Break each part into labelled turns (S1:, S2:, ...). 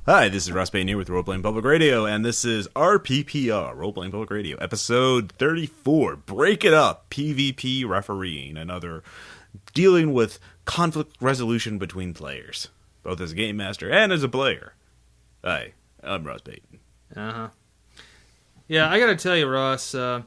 S1: Hi, this is Ross Payne here with Role Playing Public Radio, and this is RPPR, Role Playing Public Radio, episode 34, Break It Up, PvP Refereeing, another dealing with conflict resolution between players, both as a game master and as a player. Hi, I'm Ross Payton.
S2: Yeah, I gotta tell you, Ross, I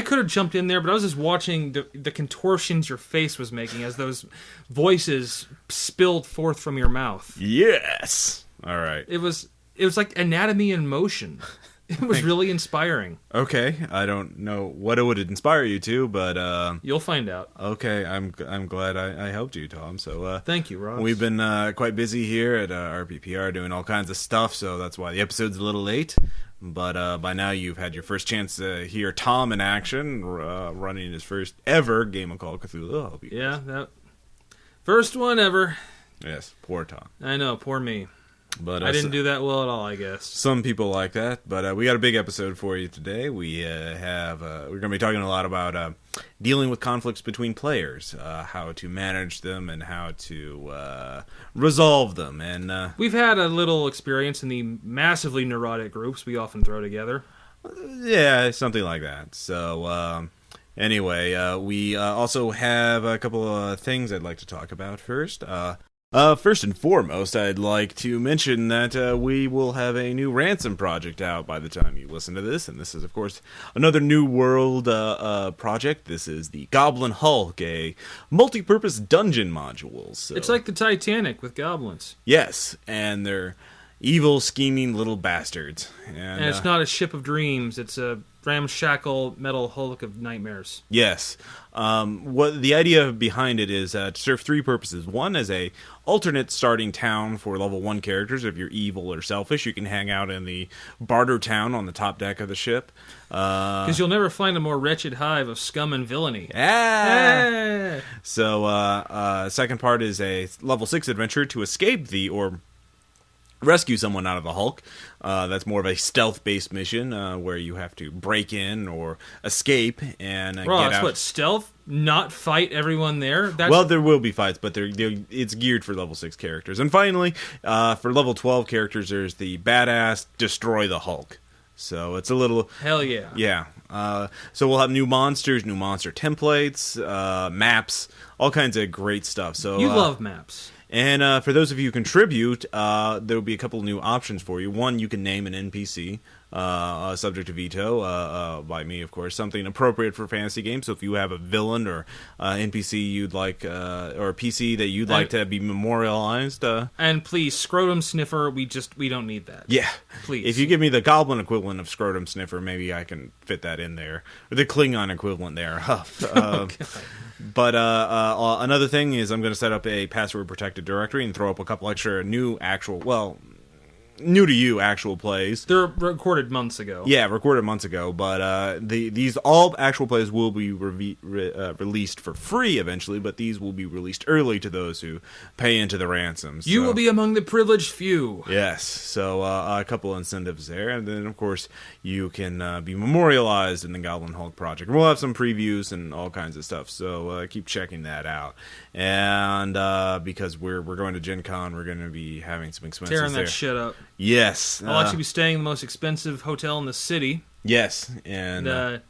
S2: could have jumped in there, but I was just watching the contortions your face was making as those voices spilled forth from your mouth.
S1: Yes! Alright.
S2: It was like anatomy in motion. It was really inspiring.
S1: Okay, I don't know what it would inspire you to, but
S2: you'll find out.
S1: Okay, I'm glad I helped you, Tom. So
S2: thank you, Ross.
S1: We've been quite busy here at RPPR doing all kinds of stuff, so that's why the episode's a little late. But by now you've had your first chance to hear Tom in action, running his first ever game of Call of Cthulhu. I hope you
S2: that first one ever.
S1: Yes, poor Tom.
S2: I know, poor me.
S1: But
S2: I didn't do that well at all, I guess.
S1: Some people like that, but we got a big episode for you today. We we're going to be talking a lot about dealing with conflicts between players, how to manage them, and how to resolve them. And
S2: we've had a little experience in the massively neurotic groups we often throw together.
S1: Yeah, something like that. So anyway, we also have a couple of things I'd like to talk about first. First and foremost, I'd like to mention that we will have a new ransom project out by the time you listen to this, and this is, of course, another New World project. This is the Goblin Hulk, a multi-purpose dungeon module. So.
S2: It's like the Titanic with goblins.
S1: Yes, and they're evil, scheming little bastards. And
S2: it's not a ship of dreams, it's a ramshackle metal hulk of nightmares.
S1: Yes. What the idea behind it is to serve three purposes. One, as a alternate starting town for level 1 characters. If you're evil or selfish, you can hang out in the barter town on the top deck of the ship.
S2: Because you'll never find a more wretched hive of scum and villainy.
S1: Ah! So, second part is a level 6 adventure to escape or rescue someone out of the Hulk. That's more of a stealth-based mission where you have to break in or escape and get out.
S2: What, stealth? Not fight everyone there?
S1: Well, there will be fights, but it's geared for level 6 characters. And finally, for level 12 characters, there's the badass Destroy the Hulk. So it's a little...
S2: Hell yeah.
S1: Yeah. So we'll have new monsters, new monster templates, maps, all kinds of great stuff. So
S2: you love maps.
S1: And for those of you who contribute, there will be a couple new options for you. One, you can name an NPC, subject to veto, by me, of course, something appropriate for fantasy games. So if you have a villain or NPC you'd like, or a PC that you'd like to be memorialized.
S2: And please, Scrotum Sniffer, we don't need that.
S1: Yeah.
S2: Please.
S1: If you give me the Goblin equivalent of Scrotum Sniffer, maybe I can fit that in there. Or the Klingon equivalent there. But another thing is I'm going to set up a password-protected directory and throw up a couple extra new to you actual plays.
S2: They're recorded months ago.
S1: Yeah, recorded months ago, but these all actual plays will be released for free eventually, but these will be released early to those who pay into the ransoms.
S2: You will be among the privileged few.
S1: Yes, so a couple incentives there, and then of course you can be memorialized in the Goblin Hulk project. We'll have some previews and all kinds of stuff, so keep checking that out. And because we're going to Gen Con, we're going to be having some expenses
S2: tearing
S1: there.
S2: That shit up.
S1: Yes.
S2: I'll actually be staying in the most expensive hotel in the city.
S1: Yes. And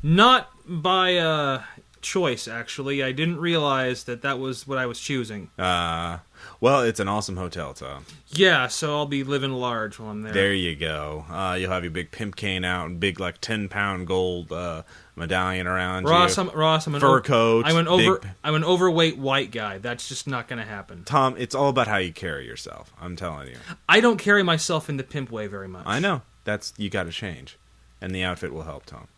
S2: not by choice, actually. I didn't realize that was what I was choosing.
S1: Well, it's an awesome hotel, Tom.
S2: Yeah, so I'll be living large while I'm there.
S1: There you go. You'll have your big pimp cane out and big, 10-pound gold medallion around you.
S2: I'm an
S1: fur coat.
S2: I'm an overweight white guy. That's just not going to happen.
S1: Tom, it's all about how you carry yourself. I'm telling you.
S2: I don't carry myself in the pimp way very much.
S1: I know. You got to change, and the outfit will help, Tom.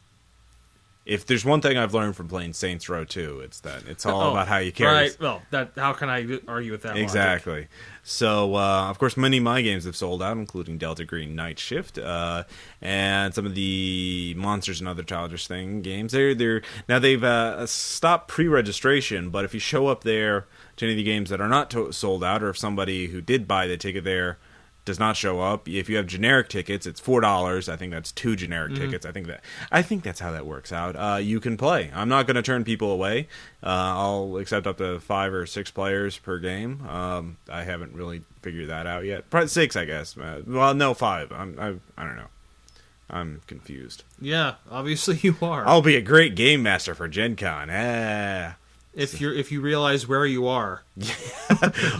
S1: If there's one thing I've learned from playing Saints Row 2, it's that it's all about how you carry.
S2: Right. Well, how can I argue with that?
S1: Exactly.
S2: Logic?
S1: So, of course, many of my games have sold out, including Delta Green Night Shift, and some of the Monsters and Other Childish Thing games. They've stopped pre-registration, but if you show up there to any of the games that are not sold out, or if somebody who did buy the ticket there does not show up. If you have generic tickets, it's $4. I think that's 2 generic tickets. I think that's how that works out. You can play. I'm not going to turn people away. I'll accept up to 5 or 6 players per game. I haven't really figured that out yet. Probably 6, I guess. Well, no, 5. I don't know. I'm confused.
S2: Yeah, obviously you are.
S1: I'll be a great game master for Gen Con.
S2: If you realize where you are.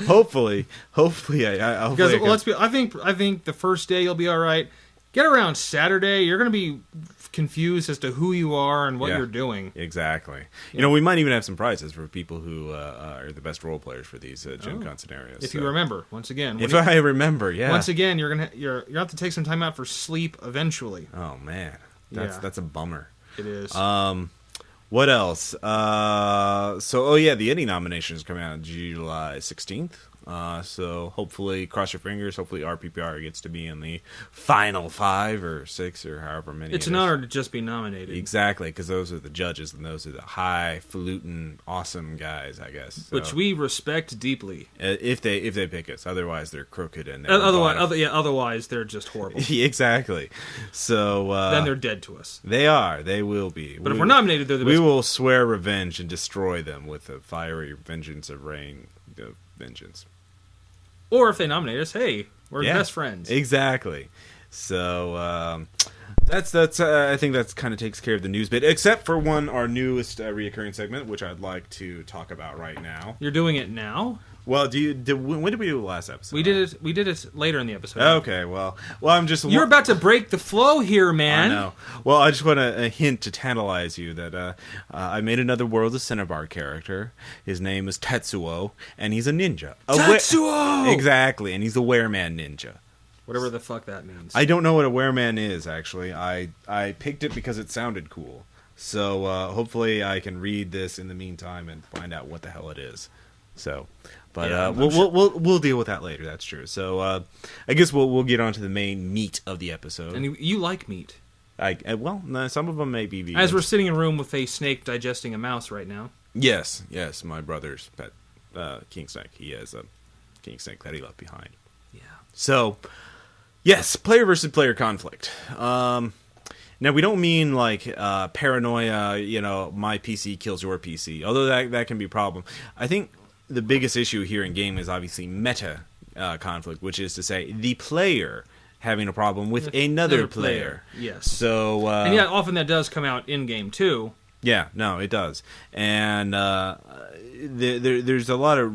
S1: hopefully I
S2: because I think the first day you'll be all right. Get around Saturday, you're going to be confused as to who you are and what you're doing.
S1: Exactly. You know, we might even have some prizes for people who are the best role players for these Gen Con scenarios.
S2: If you remember, once again.
S1: If I remember, yeah.
S2: Once again, you're gonna have to take some time out for sleep eventually.
S1: Oh man, that's a bummer.
S2: It is.
S1: What else? The Indie nominations come out July 16th. So hopefully, cross your fingers. Hopefully, RPPR gets to be in the final 5 or 6 or however many.
S2: It's an honor to just be nominated.
S1: Exactly, because those are the judges and those are the highfalutin, awesome guys, I guess. So,
S2: which we respect deeply.
S1: If they pick us, otherwise they're crooked and
S2: otherwise they're just horrible.
S1: Exactly. So
S2: then they're dead to us.
S1: They are. They will be.
S2: But if we're nominated, they're the best.
S1: We will swear revenge and destroy them with the fiery vengeance of rain. Vengeance.
S2: Or if they nominate us, hey, we're best friends.
S1: Exactly. So that's I think that's kind of takes care of the news bit, except for our newest reoccurring segment, which I'd like to talk about right now.
S2: You're doing it now?
S1: Well, when did we do the last episode?
S2: We did it later in the episode.
S1: Okay, well, I'm just...
S2: You're about to break the flow here, man.
S1: I know. Well, I just want to hint to tantalize you that I made another World of Cinnabar character. His name is Tetsuo, and he's a ninja.
S2: Tetsuo!
S1: Exactly, and he's a wereman ninja.
S2: Whatever the fuck that means.
S1: I don't know what a wereman is, actually. I picked it because it sounded cool. So hopefully I can read this in the meantime and find out what the hell it is. So... But we'll deal with that later. That's true. So I guess we'll get on to the main meat of the episode.
S2: And you like meat?
S1: Some of them may be vegan.
S2: As we're sitting in a room with a snake digesting a mouse right now.
S1: Yes. My brother's pet king snake. He has a king snake that he left behind.
S2: Yeah.
S1: So yes, player versus player conflict. Now we don't mean like paranoia. My PC kills your PC. Although that can be a problem. I think. The biggest issue here in game is obviously meta conflict, which is to say the player having a problem with another player.
S2: Yes.
S1: So
S2: and often that does come out in game too.
S1: Yeah, no, it does, and there's a lot of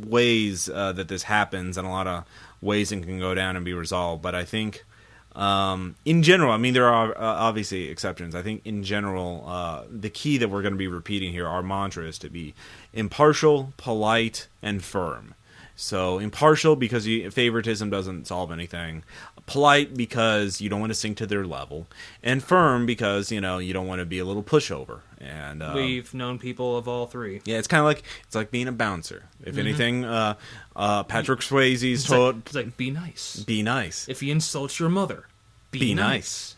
S1: ways that this happens, and a lot of ways it can go down and be resolved. But I think. In general, I mean, there are obviously exceptions. I think in general, the key that we're going to be repeating here, our mantra is to be impartial, polite, and firm. So impartial because favoritism doesn't solve anything. Polite because you don't want to sink to their level. And firm because, you don't want to be a little pushover. And
S2: we've known people of all three.
S1: Yeah, it's like being a bouncer. If anything, Patrick Swayze's told...
S2: It's like, be nice.
S1: Be nice.
S2: If he insults your mother, be nice.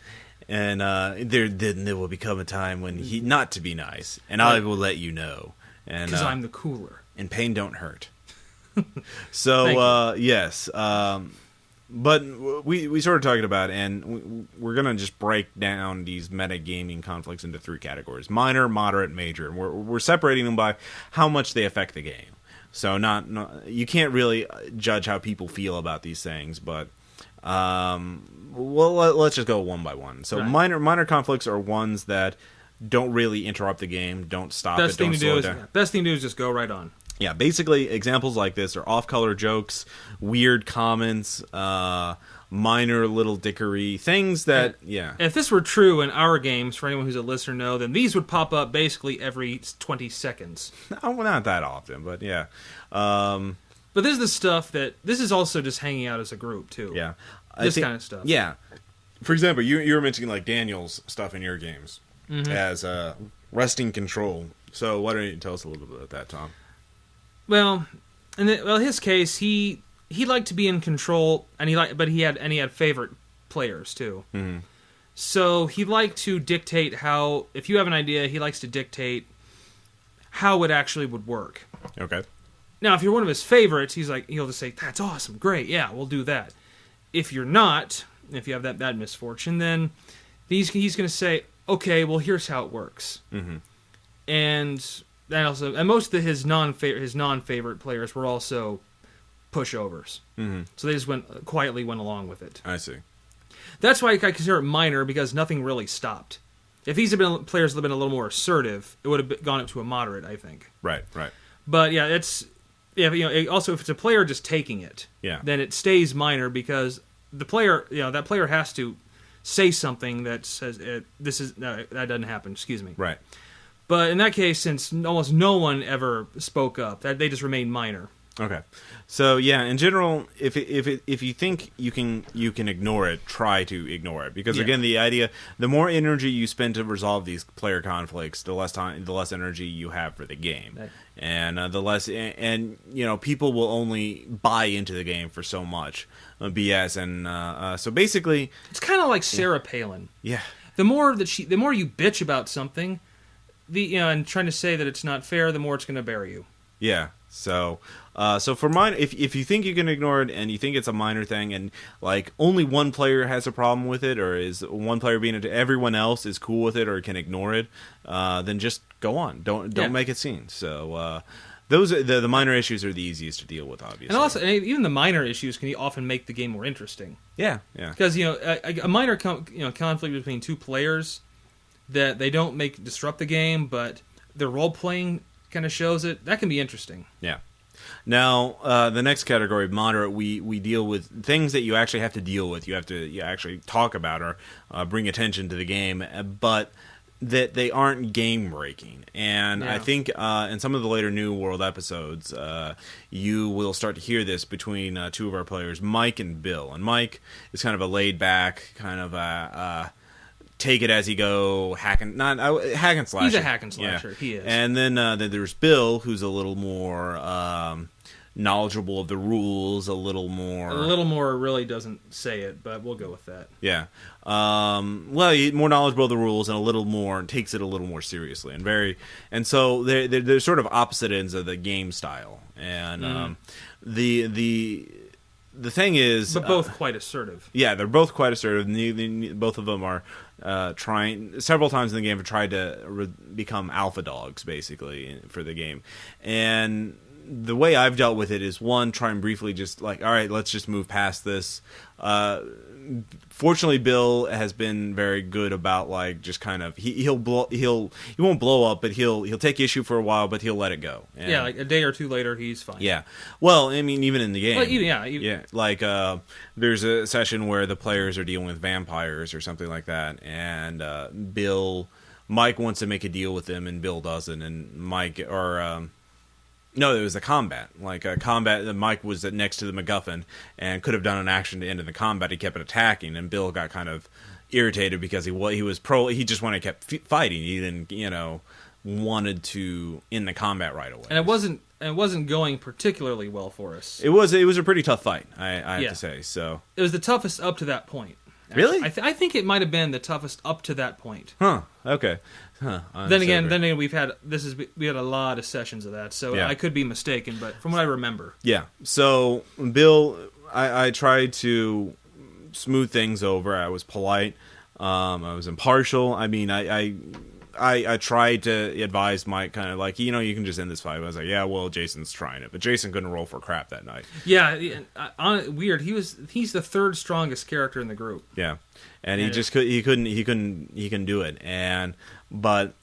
S1: And there will become a time when not to be nice. And I will let you know.
S2: Because I'm the cooler.
S1: And pain don't hurt. So, yes. But we started talking about it, and we're going to just break down these metagaming conflicts into 3 categories. Minor, moderate, major. And we're separating them by how much they affect the game. So not you can't really judge how people feel about these things, but let's just go one by one. So right. Minor conflicts are ones that don't really interrupt the game, don't stop it, don't slow it down.
S2: Best thing to do is just go right on.
S1: Yeah, basically, examples like this are off-color jokes, weird comments, minor little dickery, things that,
S2: If this were true in our games, for anyone who's a listener know, then these would pop up basically every 20 seconds.
S1: Oh, well, not that often, but yeah.
S2: But this is the stuff this is also just hanging out as a group, too.
S1: Yeah.
S2: This kind of stuff.
S1: Yeah. For example, you were mentioning, like, Daniel's stuff in your games as resting control. So why don't you tell us a little bit about that, Tom?
S2: Well, in his case, he liked to be in control, and he had favorite players too. Mm-hmm. So he liked to dictate how. If you have an idea, he likes to dictate how it actually would work.
S1: Okay.
S2: Now, if you're one of his favorites, he'll just say, "That's awesome, great, yeah, we'll do that." if you're not, if you have that misfortune, then he's going to say, okay, well, here's how it works.
S1: Mm-hmm.
S2: And most of his non-favorite players were also pushovers.
S1: Mm-hmm.
S2: So they just quietly went along with it.
S1: I see.
S2: That's why I consider it minor, because nothing really stopped. If players had been a little more assertive, it would have gone up to a moderate, I think.
S1: Right.
S2: But yeah, also if it's a player just taking it, then it stays minor, because the player, that player has to say something that says that doesn't happen. Excuse me.
S1: Right.
S2: But in that case, since almost no one ever spoke up, they just remain minor.
S1: Okay. So yeah, in general, if you think you can ignore it, try to ignore it, because again, the more energy you spend to resolve these player conflicts, the less energy you have for the game,
S2: Right.
S1: and the less, and people will only buy into the game for so much BS, and so basically,
S2: it's kind of like Sarah Palin.
S1: Yeah.
S2: The more you bitch about something, and trying to say that it's not fair, the more it's going to bury you.
S1: Yeah. So for mine, if you think you can ignore it and you think it's a minor thing, and like only one player has a problem with it, or is one player being into everyone else is cool with it or can ignore it, then just go on. Don't make it seen. So those the minor issues are the easiest to deal with, obviously.
S2: And also, even the minor issues can often make the game more interesting.
S1: Yeah.
S2: Because a minor conflict between two players that they don't disrupt the game, but their role playing kind of shows it. That can be interesting.
S1: Yeah. Now, the next category, moderate, we deal with things that you actually have to deal with. You have to actually talk about or bring attention to the game, but that they aren't game-breaking. And I think in some of the later New World episodes, you will start to hear this between two of our players, Mike and Bill. And Mike is kind of a laid-back, kind of take it as you go, hack and slasher.
S2: He's a hack and slasher. Yeah. He is.
S1: And then there's Bill, who's a little more knowledgeable of the rules, a little more
S2: really doesn't say it, but we'll go with that.
S1: Yeah. More knowledgeable of the rules and a little more takes it a little more seriously, and so they're sort of opposite ends of the game style, and the thing is,
S2: but both quite assertive.
S1: Yeah, they're both quite assertive. Both of them are trying several times in the game have tried to become alpha dogs, basically, for the game. And the way I've dealt with it is, one, try and briefly just like, all right, let's just move past this. Fortunately, Bill has been very good about like just kind of he won't blow up, but he'll take issue for a while, but he'll let it go. And
S2: like a day or two later, he's fine.
S1: Yeah. Well, I mean, even in the game,
S2: like,
S1: there's a session where the players are dealing with vampires or something like that, and Mike wants to make a deal with them, and Bill doesn't, and No, it was the combat. Mike was next to the MacGuffin and could have done an action to end in the combat. He kept attacking, and Bill got kind of irritated because he just wanted to keep fighting. He didn't, wanted to end the combat right away.
S2: And it wasn't going particularly well for us.
S1: It was a pretty tough fight, I have to say. So
S2: it was the toughest up to that point. Actually.
S1: Really?
S2: I think it might have been the toughest up to that point.
S1: Huh. Okay. Huh.
S2: Then again, we had a lot of sessions of that, so I could be mistaken, but from what I remember.
S1: Yeah. So Bill, I tried to smooth things over. I was polite. I was impartial. I mean, I tried to advise Mike, kind of like, you can just end this fight. I was like, yeah, well, Jason's trying it, but Jason couldn't roll for crap that night.
S2: Yeah, weird. He's the third strongest character in the group.
S1: Yeah, and he couldn't do it. But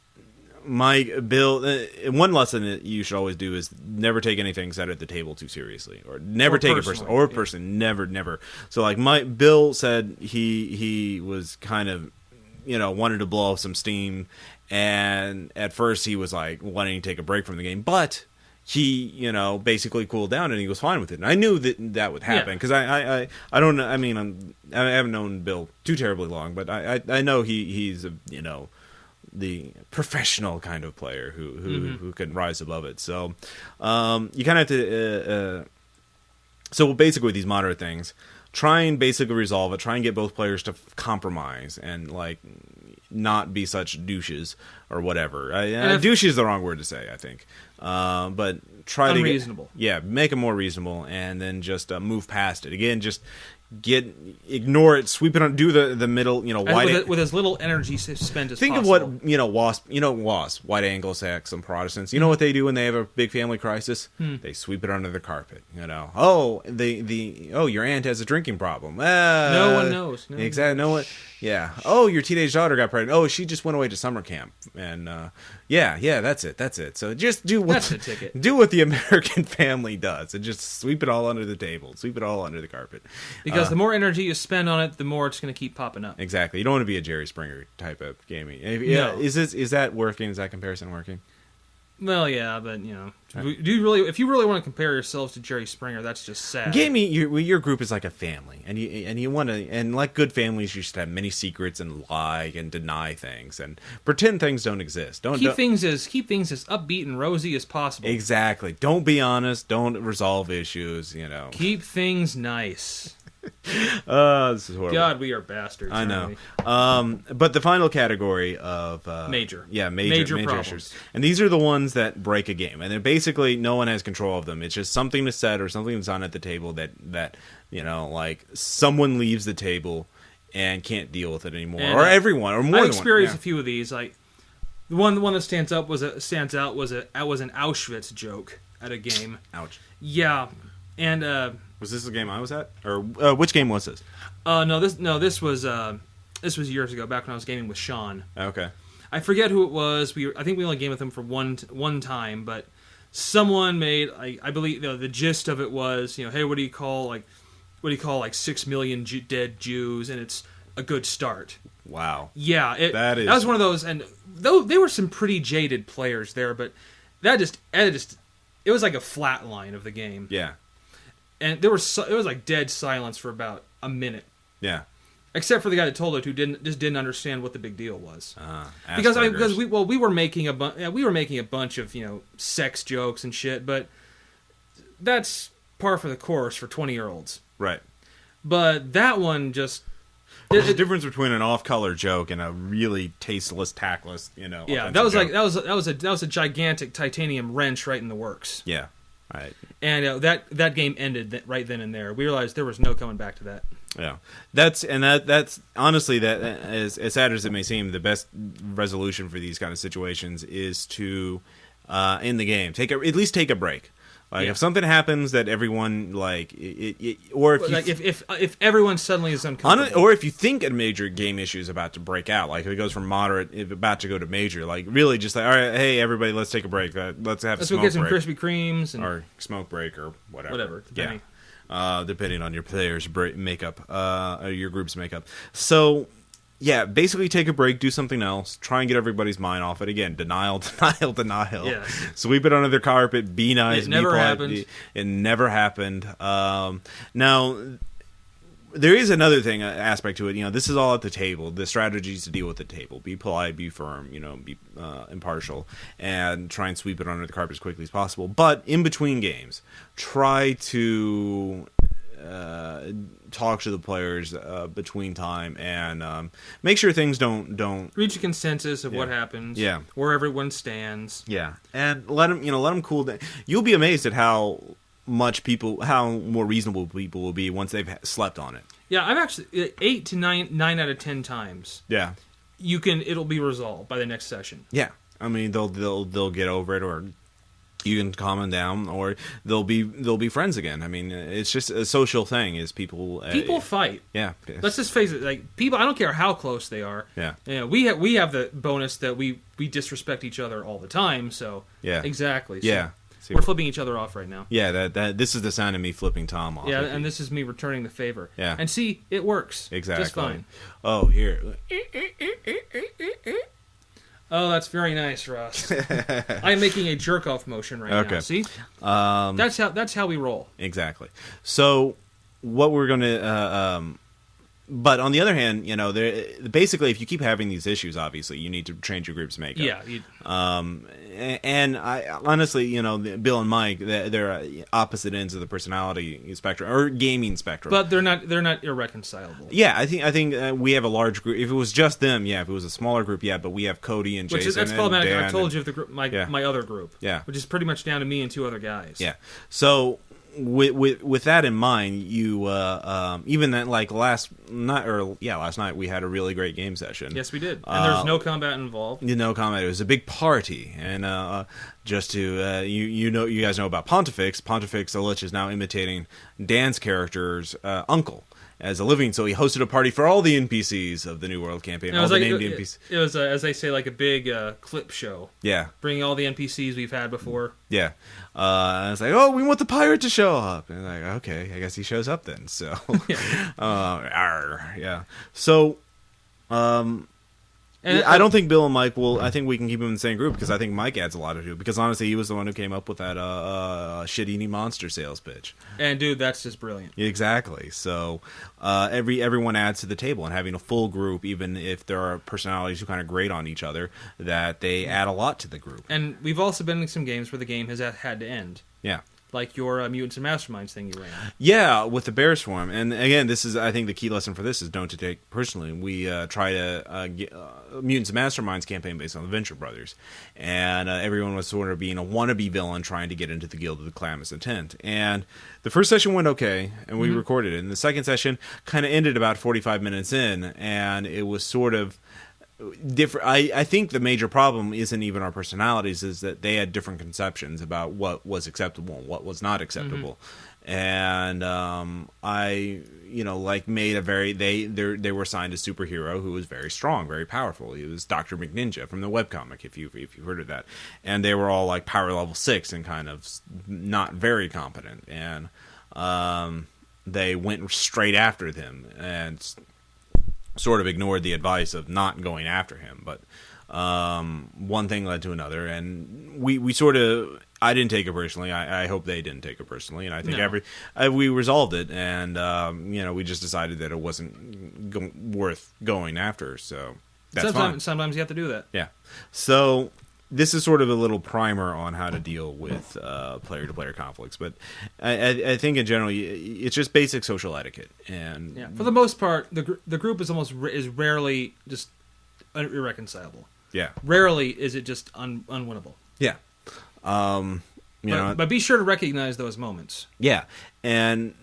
S1: Bill, one lesson that you should always do is never take anything said at the table too seriously, or never take a person never. So like Bill said, he was kind of wanted to blow off some steam. And at first he was like wanting to take a break from the game, but he, basically cooled down and he was fine with it. And I knew that would happen because I don't know. I mean, I haven't known Bill too terribly long, but I know he's the professional kind of player who can rise above it. So you kind of have to. So basically, with these moderate things, try and basically resolve it. Try and get both players to compromise and like not be such douches or whatever. Douche is the wrong word to say, I think. But try
S2: unreasonable.
S1: to make it more reasonable, and then just move past it. Again, just ignore it, sweep it on, do the middle,
S2: with as little energy spent as
S1: think
S2: possible.
S1: of what WASP, white Anglo-Saxon Protestants. You know what they do when they have a big family crisis? They sweep it under the carpet. Oh, your aunt has a drinking problem.
S2: No one knows.
S1: Exactly. No one. Yeah. Oh, your teenage daughter got pregnant. Oh, she just went away to summer camp. And that's it. So just do what
S2: that's the ticket.
S1: Do what the American family does, and just sweep it all under the table, sweep it all under the carpet.
S2: Because the more energy you spend on it, the more it's going to keep popping up.
S1: Exactly. You don't want to be a Jerry Springer type of gaming.
S2: No.
S1: Is that working? Is that comparison working?
S2: Well, yeah, but do you really? If you really want to compare yourselves to Jerry Springer, that's just sad.
S1: Gaming, your group is like a family, and you want to, and like good families, you should have many secrets and lie and deny things and pretend things don't exist.
S2: Keep things as upbeat and rosy as possible.
S1: Exactly. Don't be honest. Don't resolve issues.
S2: Keep things nice.
S1: This is horrible.
S2: God, we are bastards.
S1: I know. But the final category of major
S2: problems.
S1: issues, and these are the ones that break a game, and they're basically no one has control of them. It's just something that's said or something that's on at the table that like someone leaves the table and can't deal with it anymore, or everyone, or more than one.
S2: I experienced a few of these. Like the one that stands out was an Auschwitz joke at a game.
S1: Ouch.
S2: Yeah, and
S1: was this the game I was at, or which game was this?
S2: This was years ago, back when I was gaming with Sean.
S1: Okay.
S2: I forget who it was. I think we only gamed with him for one time, but someone made, I believe, the gist of it was, hey, what do you call 6 million dead Jews, and it's a good start.
S1: That
S2: was one of those, and though there were some pretty jaded players there, but it was like a flat line of the game.
S1: Yeah.
S2: And it was like dead silence for about a minute.
S1: Yeah.
S2: Except for the guy that told it, who didn't understand what the big deal was. Because we were making a bunch of sex jokes and shit, but that's par for the course for 20-year-olds.
S1: Right.
S2: But that one just
S1: there's a difference between an off-color joke and a really tasteless, tactless,
S2: Yeah, that was a gigantic titanium wrench right in the works.
S1: Yeah. Right.
S2: And that game ended right then and there. We realized there was no coming back to that.
S1: Yeah, that's honestly, that as sad as it may seem, the best resolution for these kind of situations is to end the game. At least take a break. Like if something happens that everyone
S2: if everyone suddenly is uncomfortable,
S1: or if you think a major game issue is about to break out, like if it goes from moderate, if about to go to major, like really just like, all right, hey everybody, let's take a break. Let's have a smoke break.
S2: Let's go get some Krispy Kremes
S1: or smoke break or whatever.
S2: Depending.
S1: Yeah, depending on your players' makeup, or your group's makeup. So. Yeah, basically take a break, do something else, try and get everybody's mind off it. Again, denial.
S2: Yeah.
S1: Sweep it under the carpet, be nice,
S2: it never happened.
S1: It never happened. Now, there is another aspect to it. This is all at the table. The strategies to deal with the table. Be polite, be firm, be impartial, and try and sweep it under the carpet as quickly as possible. But in between games, try to talk to the players between time and make sure things don't
S2: reach a consensus of what happens.
S1: Yeah,
S2: where everyone stands.
S1: Yeah, and let them cool down. You'll be amazed at how more reasonable people will be once they've slept on it.
S2: Yeah, I'm actually 8 to 9 out of 10 times.
S1: Yeah,
S2: it'll be resolved by the next session.
S1: Yeah, I mean they'll get over it, or you can calm them down, or they'll be friends again. I mean, it's just a social thing. Is people
S2: fight?
S1: Yeah,
S2: let's just face it. Like people, I don't care how close they are.
S1: Yeah,
S2: we have the bonus that we disrespect each other all the time. So
S1: yeah,
S2: exactly. So
S1: yeah,
S2: we're flipping each other off right now.
S1: Yeah, that this is the sound of me flipping Tom off.
S2: Yeah, and this is me returning the favor.
S1: Yeah,
S2: and see, it works
S1: exactly
S2: just fine.
S1: Oh, here.
S2: Oh, that's very nice, Ross. I'm making a jerk-off motion right now. See, that's how we roll.
S1: Exactly. So, what we're going to But on the other hand, basically, if you keep having these issues, obviously, you need to change your group's makeup.
S2: Yeah.
S1: And I honestly, Bill and Mike, they're opposite ends of the personality spectrum or gaming spectrum.
S2: But they're not irreconcilable.
S1: Yeah, I think we have a large group. If it was just them, yeah. If it was a smaller group, yeah. But we have Cody and Jason.
S2: That's problematic.
S1: Dan
S2: I told you of the group, my other group.
S1: Yeah.
S2: Which is pretty much down to me and two other guys.
S1: Yeah. So with that in mind, you even that last night we had a really great game session.
S2: Yes, we did. And there's no combat involved.
S1: No combat. It was a big party, and just to you guys know about Pontifex. Pontifex the Lich is now imitating Dan's character's uncle as a living. So he hosted a party for all the NPCs of the New World campaign. All the named NPCs.
S2: It was, as they say, like a big clip show.
S1: Yeah.
S2: Bringing all the NPCs we've had before.
S1: Yeah. I was like, oh, we want the pirate to show up. And like, okay, I guess he shows up then. So, yeah. So, and I don't think Bill and Mike will. I think we can keep them in the same group because I think Mike adds a lot to it. Because honestly, he was the one who came up with that shit-eating monster sales pitch.
S2: And dude, that's just brilliant.
S1: Exactly. So everyone adds to the table, and having a full group, even if there are personalities who kind of grate on each other, that they add a lot to the group.
S2: And we've also been in some games where the game has had to end.
S1: Yeah.
S2: Like your Mutants and Masterminds thing you ran.
S1: Yeah, with the Bear Swarm. And again, this is, I think the key lesson for this is don't to take personally. We try to get Mutants and Masterminds campaign based on the Venture Brothers. And everyone was sort of being a wannabe villain trying to get into the Guild of the Calamus Intent. And the first session went okay, and we recorded it. And the second session kind of ended about 45 minutes in, and it was sort of different. I think the major problem isn't even our personalities, is that they had different conceptions about what was acceptable and what was not acceptable. And I made a very they were assigned a superhero who was very strong, very powerful. He was Dr. McNinja from the webcomic, if you've heard of that. And they were all like power level 6 and kind of not very competent, and they went straight after them and sort of ignored the advice of not going after him. But one thing led to another, and we sort of, I didn't take it personally. I hope they didn't take it personally, and I think we resolved it, and we just decided that it wasn't worth going after. So that's fine.
S2: Sometimes you have to do that.
S1: Yeah. So this is sort of a little primer on how to deal with player-to-player conflicts, but I think in general it's just basic social etiquette. And
S2: for the most part, the group is rarely just irreconcilable.
S1: Yeah,
S2: rarely is it just unwinnable.
S1: Yeah,
S2: but be sure to recognize those moments.
S1: Yeah, and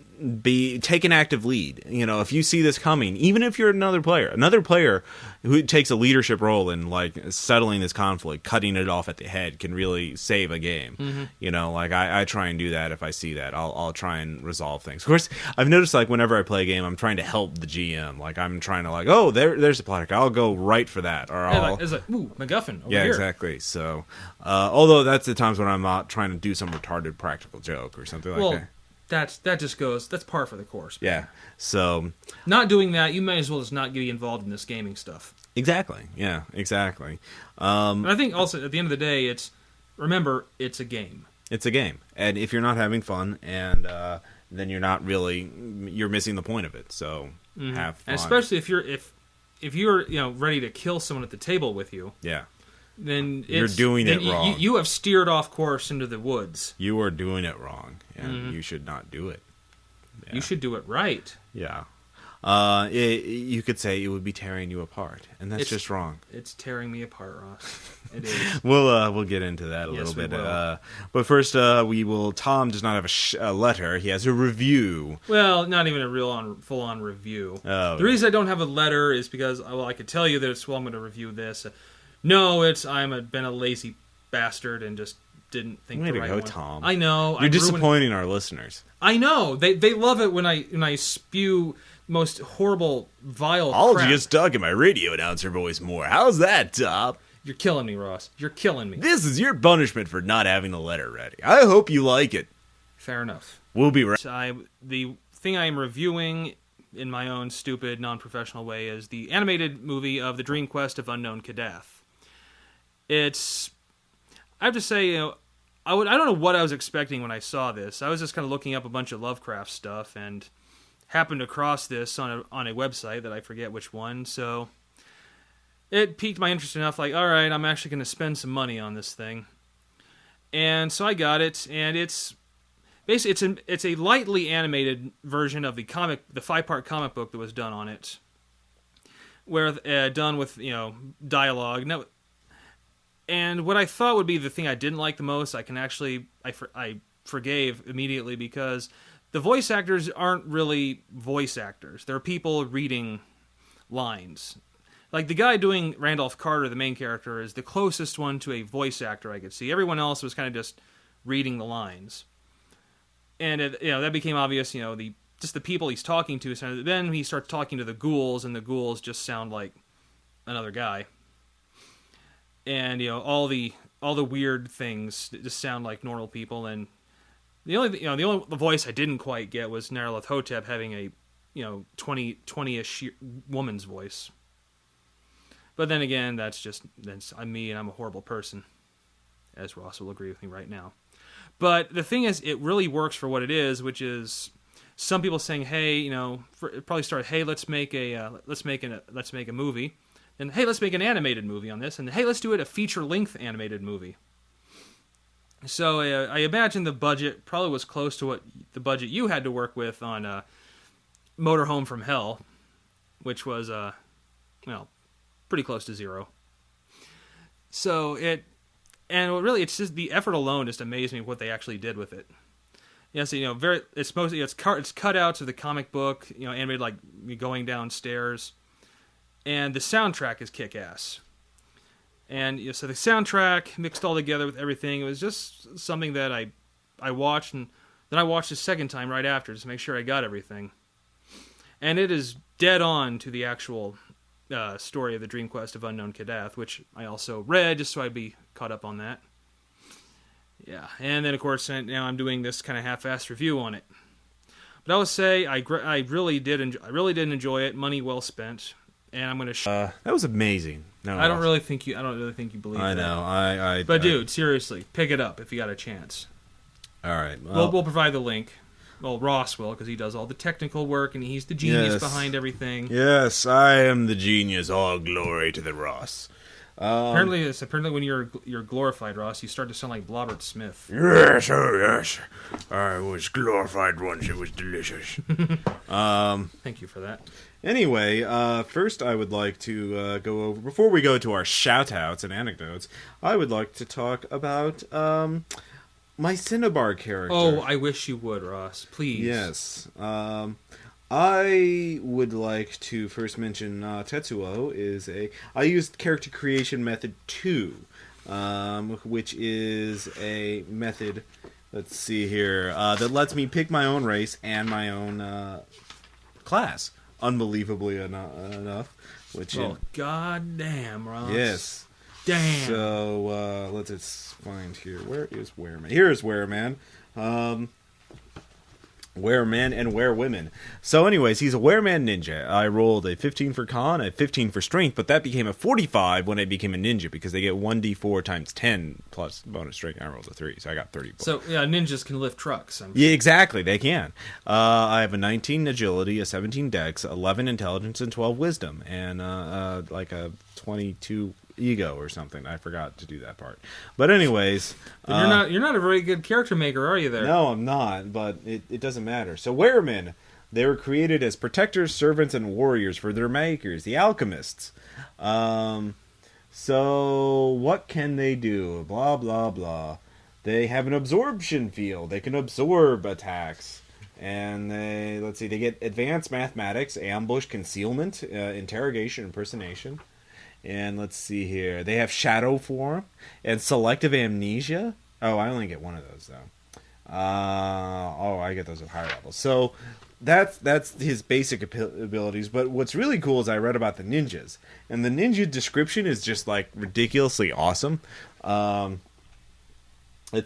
S1: take an active lead. If you see this coming, even if you're another player who takes a leadership role in like settling this conflict, cutting it off at the head can really save a game. I try and do that. If I see that, I'll try and resolve things. Of course, I've noticed like whenever I play a game, I'm trying to help the GM. Like I'm trying to there's a plot. I'll go right for that, or
S2: it's like ooh, MacGuffin over
S1: here.
S2: Yeah,
S1: exactly. So although that's the times when I'm not trying to do some retarded practical joke or something like that.
S2: That's par for the course.
S1: Yeah. So
S2: not doing that, you may as well just not get involved in this gaming stuff.
S1: Exactly. Yeah, exactly.
S2: And I think also at the end of the day, remember, it's a game.
S1: It's a game. And if you're not having fun, and then you're missing the point of it. So have fun.
S2: And especially if you're ready to kill someone at the table with you.
S1: Yeah.
S2: Then
S1: you're doing it wrong.
S2: You have steered off course into the woods.
S1: You are doing it wrong, and you should not do it.
S2: Yeah. You should do it right.
S1: Yeah. You could say it would be tearing you apart, and that's just wrong.
S2: It's tearing me apart, Ross. It is.
S1: We'll get into that a little bit. But first, Tom does not have a letter. He has a review.
S2: Well, not even a full-on review.
S1: Oh,
S2: the reason I don't have a letter is because I could tell you that I'm going to review this. No, been a lazy bastard and just didn't think the right one.
S1: Tom.
S2: I know.
S1: You're disappointing our listeners.
S2: I know. They love it when I spew most horrible, vile
S1: I'll
S2: crap.
S1: just talk in my radio announcer voice more. How's that, Tom?
S2: You're killing me, Ross. You're killing me.
S1: This is your punishment for not having a letter ready. I hope you like it.
S2: Fair enough.
S1: We'll be right.
S2: The thing I am reviewing in my own stupid, non-professional way is the animated movie of the Dream-Quest of Unknown Kadath. I have to say, I don't know what I was expecting when I saw this. I was just kind of looking up a bunch of Lovecraft stuff, and happened across this on a website that I forget which one, so it piqued my interest enough, like, all right, I'm actually going to spend some money on this thing. And so I got it, and it's basically it's a lightly animated version of the 5-part comic book that was done on it, where done with dialogue. Now, and what I thought would be the thing I didn't like the most, I forgave immediately, because the voice actors aren't really voice actors. They're people reading lines. Like, the guy doing Randolph Carter, the main character, is the closest one to a voice actor I could see. Everyone else was kind of just reading the lines. And that became obvious, just the people he's talking to. So then he starts talking to the ghouls, and the ghouls just sound like another guy. And, all the weird things just sound like normal people. And the only voice I didn't quite get was Nyarlathotep having a 20-ish woman's voice. But then again, I'm me, and I'm a horrible person, as Ross will agree with me right now. But the thing is, it really works for what it is, which is some people saying, "Hey, it probably started, hey, let's make a movie," and hey, let's make an animated movie on this, and hey, let's do it a feature-length animated movie. So I imagine the budget probably was close to what the budget you had to work with on Motorhome from Hell, which was pretty close to zero. So it's just the effort alone just amazed me what they actually did with it. It's cutouts of the comic book, animated like going downstairs, and the soundtrack is kick-ass. And so the soundtrack mixed all together with everything, it was just something that I watched, and then I watched a second time right after just to make sure I got everything. And it is dead on to the actual story of the Dream-Quest of Unknown Kadath, which I also read just so I'd be caught up on that. Yeah, and then of course now I'm doing this kind of half-assed review on it. But I would say I really did enjoy it. Money well spent, and I'm going to.
S1: That was amazing. No,
S2: I don't really think you believe.
S1: I know.
S2: But dude, seriously, pick it up if you got a chance.
S1: All right.
S2: We'll provide the link. Well, Ross will, because he does all the technical work, and he's the genius behind everything.
S1: Yes, I am the genius. All glory to the Ross.
S2: Apparently when you're glorified, Ross, you start to sound like Blobbert Smith.
S1: Yes, oh yes. I was glorified once. It was delicious.
S2: Thank you for that.
S1: Anyway, first I would like to go over, before we go to our shout-outs and anecdotes, I would like to talk about my Cinnabar character.
S2: Oh, I wish you would, Ross. Please.
S1: Yes. I would like to first mention Tetsuo is I used character creation method 2, which is a method, let's see here, that lets me pick my own race and my own class, unbelievably enough.
S2: God damn, Ross.
S1: Yes.
S2: Damn.
S1: So, let's just find here. Where is Wereman? Here is Wereman. Wereman and Werewomen. So anyways, he's a Wereman ninja. I rolled a 15 for con, a 15 for strength, but that became a 45 when I became a ninja, because they get 1d4 times 10 plus bonus strength. I rolled a 3, so I got 30 points.
S2: So, yeah, ninjas can lift trucks.
S1: Yeah, exactly, they can. I have a 19 agility, a 17 dex, 11 intelligence, and 12 wisdom, and like a 22 ego or something. I forgot to do that part. But anyways,
S2: you're not a very good character maker, are you? There?
S1: No, I'm not. But it doesn't matter. So Weremen, they were created as protectors, servants, and warriors for their makers, the alchemists. So what can they do? Blah blah blah. They have an absorption field. They can absorb attacks. And they get advanced mathematics, ambush, concealment, interrogation, impersonation. And let's see here. They have shadow form and selective amnesia. Oh, I only get one of those though. I get those at higher levels. So that's his basic abilities. But what's really cool is I read about the ninjas, and the ninja description is just like ridiculously awesome. Let's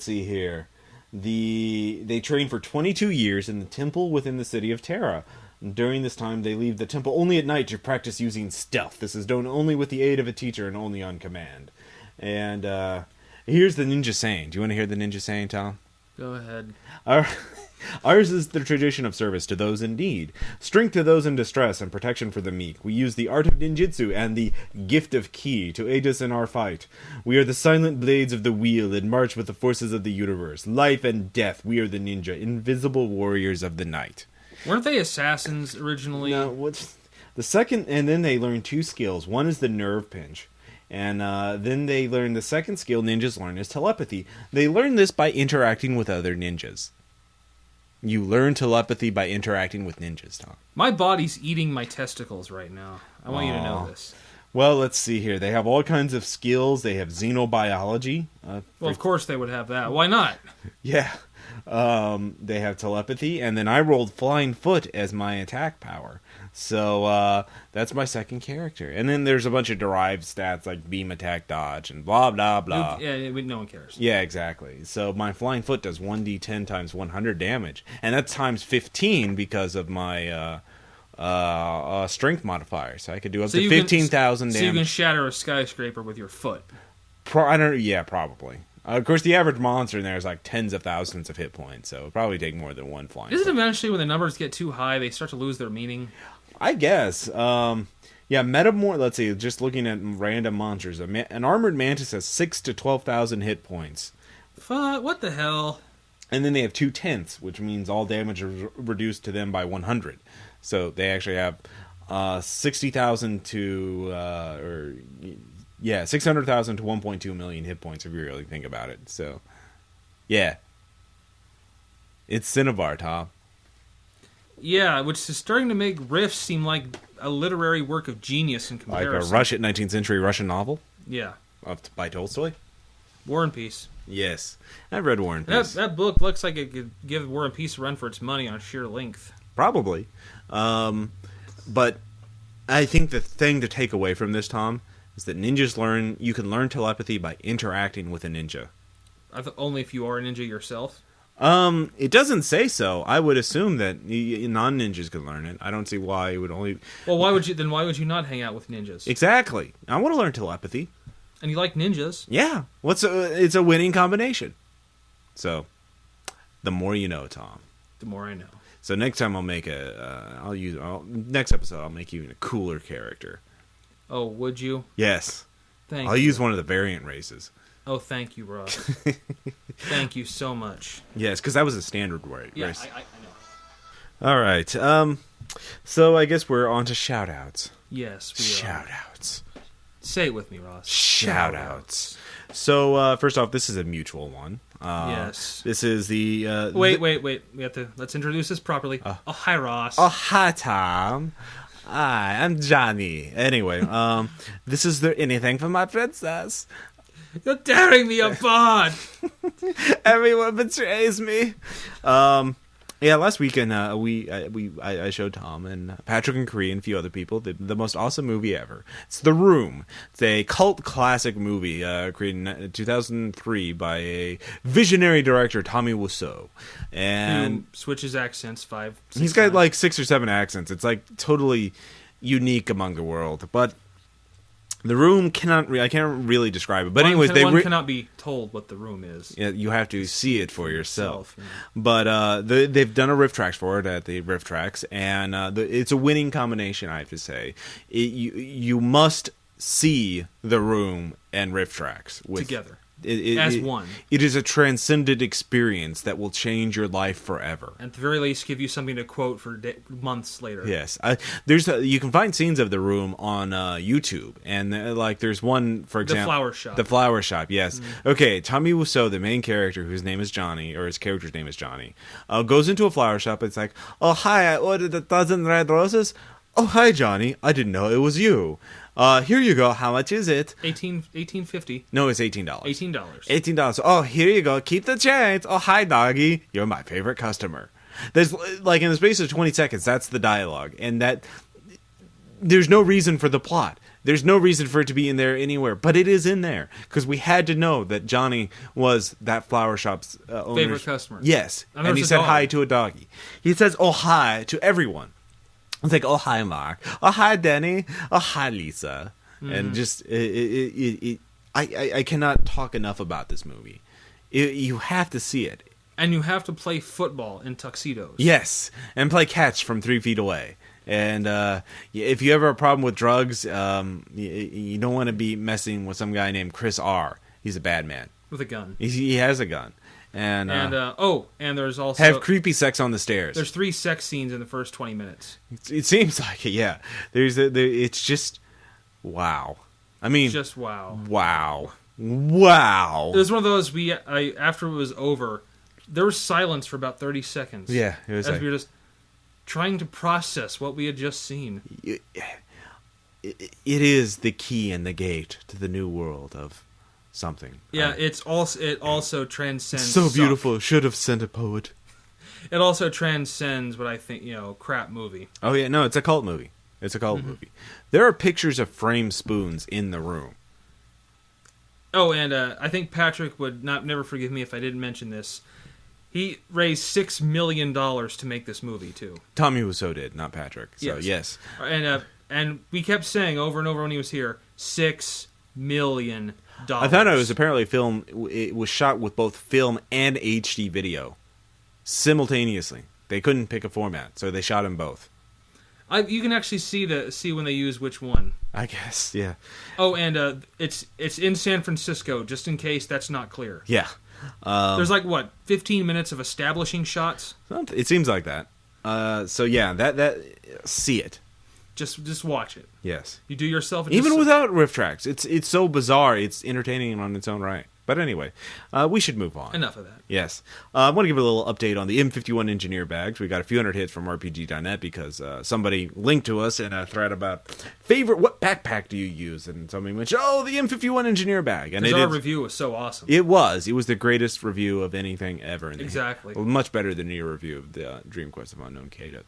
S1: see here. They train for 22 years in the temple within the city of Terra. During this time, they leave the temple only at night to practice using stealth. This is done only with the aid of a teacher and only on command. And here's the ninja saying. Do you want to hear the ninja saying, Tom?
S2: Go ahead.
S1: Ours is the tradition of service to those in need, strength to those in distress, and protection for the meek. We use the art of ninjutsu and the gift of ki to aid us in our fight. We are the silent blades of the wheel and march with the forces of the universe. Life and death, we are the ninja, invisible warriors of the night.
S2: Weren't they assassins originally?
S1: No, what's the second? And then they learn 2 skills. One is the nerve pinch. And then they learn the second skill ninjas learn is telepathy. They learn this by interacting with other ninjas. You learn telepathy by interacting with ninjas, Tom.
S2: My body's eating my testicles right now. I want you to know this.
S1: Well, let's see here. They have all kinds of skills. They have xenobiology.
S2: Well, of course they would have that. Why not?
S1: Yeah. They have telepathy. And then I rolled Flying Foot as my attack power. So that's my second character. And then there's a bunch of derived stats like beam attack dodge and blah, blah, blah.
S2: Yeah, no one cares.
S1: Yeah, exactly. So my Flying Foot does 1d10 times 100 damage. And that's times 15 because of my strength modifier. So I could do up to 15,000 damage.
S2: So you can shatter a skyscraper with your foot.
S1: Yeah, probably. Of course, the average monster in there is like tens of thousands of hit points, so it'll probably take more than one flying.
S2: Isn't it eventually when the numbers get too high, they start to lose their meaning?
S1: I guess. Yeah, Metamorph. Let's see. Just looking at random monsters, an armored mantis has 6,000 to 12,000 hit points.
S2: What the hell?
S1: And then they have 2/10, which means all damage is reduced to them by 100. So they actually have 60,000 to 600,000 to 1.2 million hit points if you really think about it. So, yeah, it's Cinnabar, Tom.
S2: Yeah, which is starting to make Rift seem like a literary work of genius in comparison.
S1: Like a 19th century Russian novel?
S2: Yeah.
S1: By Tolstoy?
S2: War and Peace.
S1: Yes. I've read War and Peace.
S2: That book looks like it could give War and Peace a run for its money on sheer length.
S1: Probably. But I think the thing to take away from this, Tom, is that you can learn telepathy by interacting with a ninja.
S2: Only if you are a ninja yourself?
S1: It doesn't say so. I would assume that non-ninjas could learn it. I don't see why it would only...
S2: Well, why would you not hang out with ninjas?
S1: Exactly. I want to learn telepathy.
S2: And you like ninjas?
S1: Yeah. It's a winning combination. So, the more you know, Tom.
S2: The more I know.
S1: So next time next episode I'll make you a cooler character.
S2: Oh, would you?
S1: Yes.
S2: I'll
S1: use one of the variant races.
S2: Oh, thank you, Ross. Thank you so much.
S1: Yes, because that was a standard race.
S2: Yeah, I know.
S1: All right. So I guess we're on to shout-outs.
S2: Yes, we are.
S1: Shout-outs.
S2: Say it with me, Ross.
S1: Shout-outs. So, first off, this is a mutual one.
S2: Yes.
S1: This is the...
S2: Wait. Let's introduce this properly. Oh, hi, Ross.
S1: Oh, hi, Tom. Hi, I'm Johnny. Anyway, this is the Anything for My Princess.
S2: You're tearing me apart.
S1: Everyone betrays me. Last weekend I showed Tom and Patrick and Cree and a few other people the most awesome movie ever. It's The Room. It's a cult classic movie created in 2003 by a visionary director, Tommy Wiseau. And
S2: who switches accents 5, 6
S1: he's got
S2: times.
S1: like 6 or 7 accents. It's like totally unique among the world, but The Room I can't really describe it. But anyways,
S2: one cannot be told what The Room is.
S1: Yeah, you have to see it for yourself.
S2: Yeah.
S1: But they've done a riff tracks for it at the riff tracks, and it's a winning combination, I have to say. You must see The Room and riff tracks
S2: together. As one.
S1: It is a transcendent experience that will change your life forever.
S2: At the very least, give you something to quote for months later.
S1: Yes. You can find scenes of The Room on YouTube. And there's one, for example...
S2: The Flower Shop.
S1: The Flower Shop, yes. Mm-hmm. Okay, Tommy Wiseau, the main character, whose name is Johnny, or his character's name is Johnny, goes into a flower shop. It's like, oh, hi, I ordered 1,000 red roses. Oh, hi, Johnny. I didn't know it was you. Here you go. How much is it?
S2: $18.50.
S1: No, it's $18.
S2: $18.
S1: Oh, here you go. Keep the change. Oh, hi, doggy. You're my favorite customer. There's in the space of 20 seconds, that's the dialogue, and that there's no reason for the plot. There's no reason for it to be in there anywhere, but it is in there because we had to know that Johnny was that flower shop's
S2: favorite customer.
S1: Yes, and he said hi to a doggy. He says, "Oh, hi" to everyone. It's like, oh, hi, Mark. Oh, hi, Denny. Oh, hi, Lisa. Mm. And just, I cannot talk enough about this movie. You have to see it.
S2: And you have to play football in tuxedos.
S1: Yes, and play catch from 3 feet away. And if you ever have a problem with drugs, you don't want to be messing with some guy named Chris R. He's a bad man.
S2: With a gun.
S1: He has a gun. And
S2: there's also...
S1: Have creepy sex on the stairs.
S2: There's 3 sex scenes in the first 20 minutes.
S1: It seems like it, yeah. It's just... Wow. I mean...
S2: Just wow.
S1: Wow. Wow.
S2: It was one of those, after it was over, there was silence for about 30 seconds.
S1: Yeah. It was
S2: as we were just trying to process what we had just seen.
S1: It is the key and the gate to the new world of something.
S2: Yeah, it also transcends...
S1: So beautiful. Should have sent a poet.
S2: It also transcends what I think, crap movie.
S1: Oh, yeah. No, it's a cult movie. It's a cult movie. There are pictures of framed spoons in the room.
S2: Oh, and I think Patrick would never forgive me if I didn't mention this. He raised $6 million to make this movie, too.
S1: Tommy Wiseau did, not Patrick. So, yes.
S2: And we kept saying over and over when he was here, $6 million.
S1: I thought it was apparently film. It was shot with both film and HD video simultaneously. They couldn't pick a format, so they shot them both.
S2: You can actually see when they use which one.
S1: I guess, yeah.
S2: Oh, and it's in San Francisco, just in case that's not clear.
S1: Yeah.
S2: There's 15 minutes of establishing shots.
S1: It seems like that. So yeah, that see it.
S2: Just watch it.
S1: Yes.
S2: You do yourself.
S1: Even without riff tracks, it's so bizarre. It's entertaining on its own right. But anyway, we should move on.
S2: Enough of that.
S1: Yes. I want to give a little update on the M51 engineer bags. We got a few hundred hits from RPG.net because somebody linked to us in a thread about what backpack do you use? And somebody mentioned, the M51 engineer bag. And
S2: our review was so awesome.
S1: It was. It was the greatest review of anything ever.
S2: Exactly.
S1: Much better than your review of the Dream-Quest of Unknown Kadath.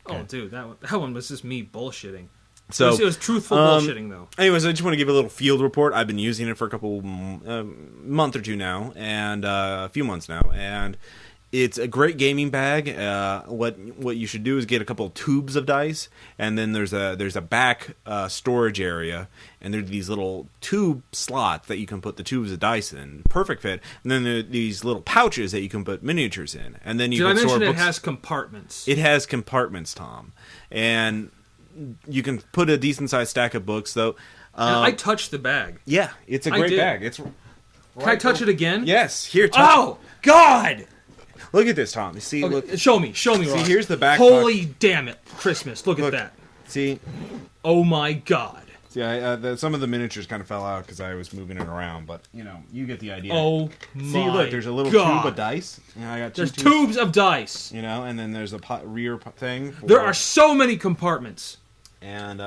S2: Okay. Oh, dude, that one was just me bullshitting.
S1: So
S2: it was truthful bullshitting, though.
S1: Anyways, I just want to give a little field report. I've been using it for a couple month or two now, and a few months now, and it's a great gaming bag. What you should do is get a couple tubes of dice, and then there's a back storage area, and there's these little tube slots that you can put the tubes of dice in, perfect fit. And then there are these little pouches that you can put miniatures in, and then you can store books.
S2: Did I mention it has compartments?
S1: It has compartments, Tom, and you can put a decent sized stack of books, though.
S2: I touched the bag.
S1: Yeah, it's a great bag. It's.
S2: Can I touch it again?
S1: Yes. Here.
S2: Oh God!
S1: Look at this, Tom. You see?
S2: Okay,
S1: look.
S2: Show me.
S1: See,
S2: Ross.
S1: here's the back.
S2: Holy damn it! Christmas. Look at that.
S1: See?
S2: Oh my God.
S1: See, some of the miniatures kind of fell out because I was moving it around, but you get the idea.
S2: Oh my!
S1: See, look, there's a little
S2: God.
S1: tube of dice. I got
S2: there's tubes of dice.
S1: And then there's a rear thing.
S2: There are so many compartments.
S1: And,